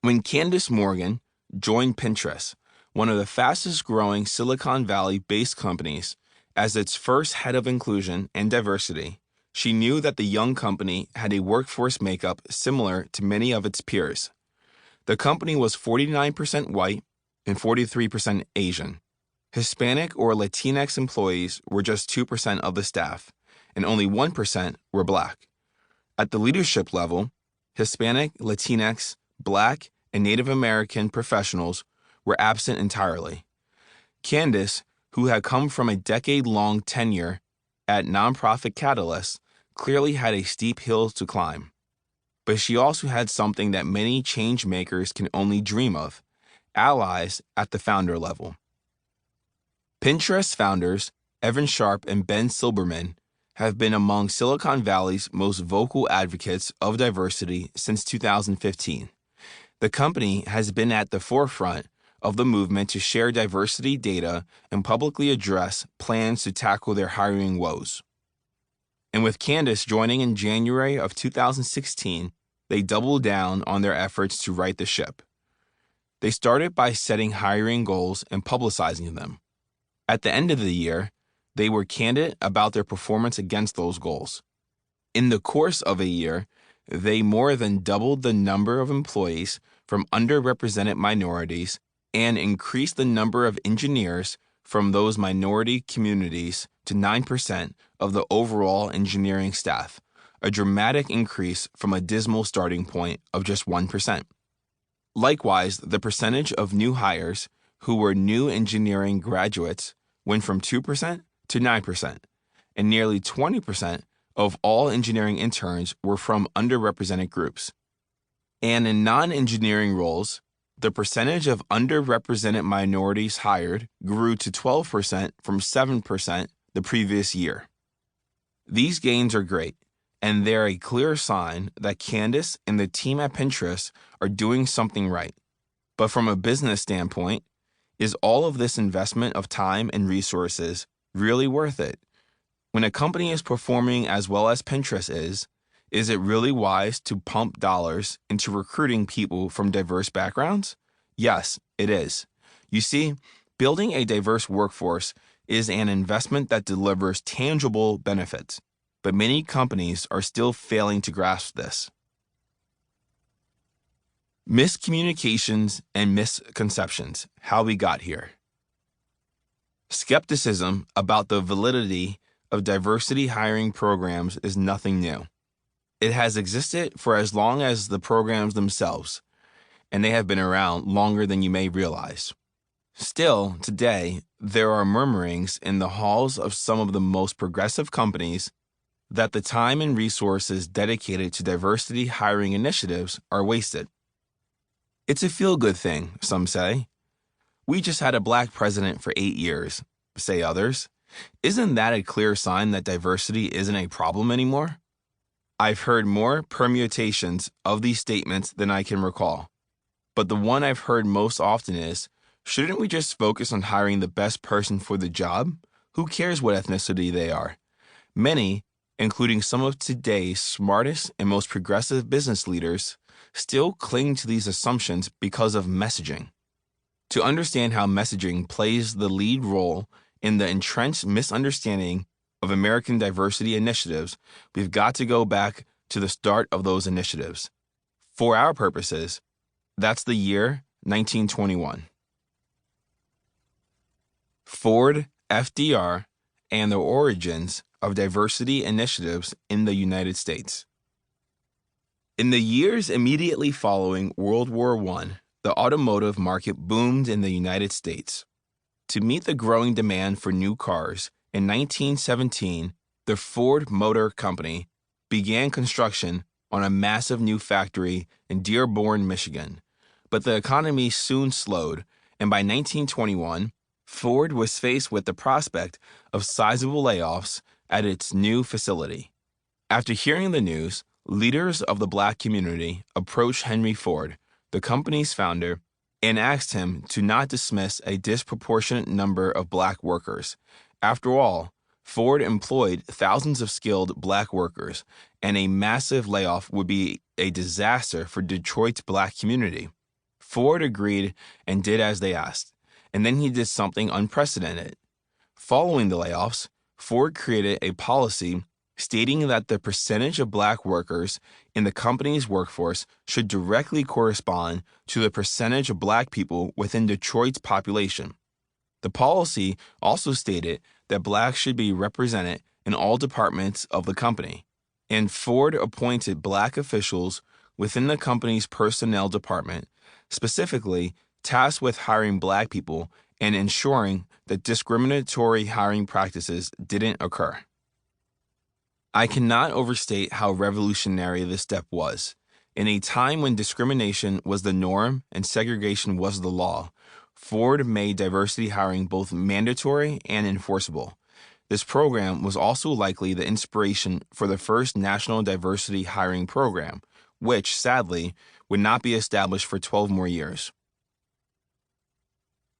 When Candace Morgan joined Pinterest, one of the fastest-growing Silicon Valley-based companies, as its first head of inclusion and diversity, she knew that the young company had a workforce makeup similar to many of its peers. The company was 49% white and 43% Asian. Hispanic or Latinx employees were just 2% of the staff, and only 1% were Black. At the leadership level, Hispanic, Latinx, Black, and Native American professionals were absent entirely. Candace, who had come from a decade-long tenure at nonprofit Catalyst, clearly had a steep hill to climb. But she also had something that many change makers can only dream of: allies at the founder level. Pinterest founders Evan Sharp and Ben Silbermann have been among Silicon Valley's most vocal advocates of diversity since 2015. The company has been at the forefront of the movement to share diversity data and publicly address plans to tackle their hiring woes. And with Candace joining in January of 2016, they doubled down on their efforts to right the ship. They started by setting hiring goals and publicizing them. At the end of the year, they were candid about their performance against those goals. In the course of a year, they more than doubled the number of employees from underrepresented minorities and increased the number of engineers from those minority communities to 9% of the overall engineering staff, a dramatic increase from a dismal starting point of just 1%. Likewise, the percentage of new hires who were new engineering graduates went from 2% to 9%, and nearly 20% of all engineering interns were from underrepresented groups. And in non-engineering roles, the percentage of underrepresented minorities hired grew to 12% from 7% the previous year. These gains are great, and they're a clear sign that Candace and the team at Pinterest are doing something right. But from a business standpoint, is all of this investment of time and resources really worth it? When a company is performing as well as Pinterest is it really wise to pump dollars into recruiting people from diverse backgrounds? Yes, it is. You see, building a diverse workforce is an investment that delivers tangible benefits, but many companies are still failing to grasp this. Miscommunications and misconceptions: how we got here. Skepticism about the validity of diversity hiring programs is nothing new. It has existed for as long as the programs themselves, and they have been around longer than you may realize. Still, today, there are murmurings in the halls of some of the most progressive companies that the time and resources dedicated to diversity hiring initiatives are wasted. It's a feel-good thing, some say. We just had a Black president for 8 years, say others. Isn't that a clear sign that diversity isn't a problem anymore? I've heard more permutations of these statements than I can recall. But the one I've heard most often is, shouldn't we just focus on hiring the best person for the job? Who cares what ethnicity they are? Many, including some of today's smartest and most progressive business leaders, still cling to these assumptions because of messaging. To understand how messaging plays the lead role in the entrenched misunderstanding of American diversity initiatives, we've got to go back to the start of those initiatives. For our purposes, that's the year 1921. Ford, FDR, and the origins of diversity initiatives in the United States. In the years immediately following World War I, the automotive market boomed in the United States. To meet the growing demand for new cars, in 1917, the Ford Motor Company began construction on a massive new factory in Dearborn, Michigan. But the economy soon slowed, and by 1921, Ford was faced with the prospect of sizable layoffs at its new facility. After hearing the news, leaders of the Black community approached Henry Ford, the company's founder, and asked him to not dismiss a disproportionate number of Black workers. After all, Ford employed thousands of skilled Black workers, and a massive layoff would be a disaster for Detroit's Black community. Ford agreed and did as they asked, and then he did something unprecedented. Following the layoffs, Ford created a policy stating that the percentage of black workers in the company's workforce should directly correspond to the percentage of black people within Detroit's population. The policy also stated that blacks should be represented in all departments of the company, and Ford appointed black officials within the company's personnel department, specifically tasked with hiring black people and ensuring that discriminatory hiring practices didn't occur. I cannot overstate how revolutionary this step was. In a time when discrimination was the norm and segregation was the law, Ford made diversity hiring both mandatory and enforceable. This program was also likely the inspiration for the first national diversity hiring program, which, sadly, would not be established for 12 more years.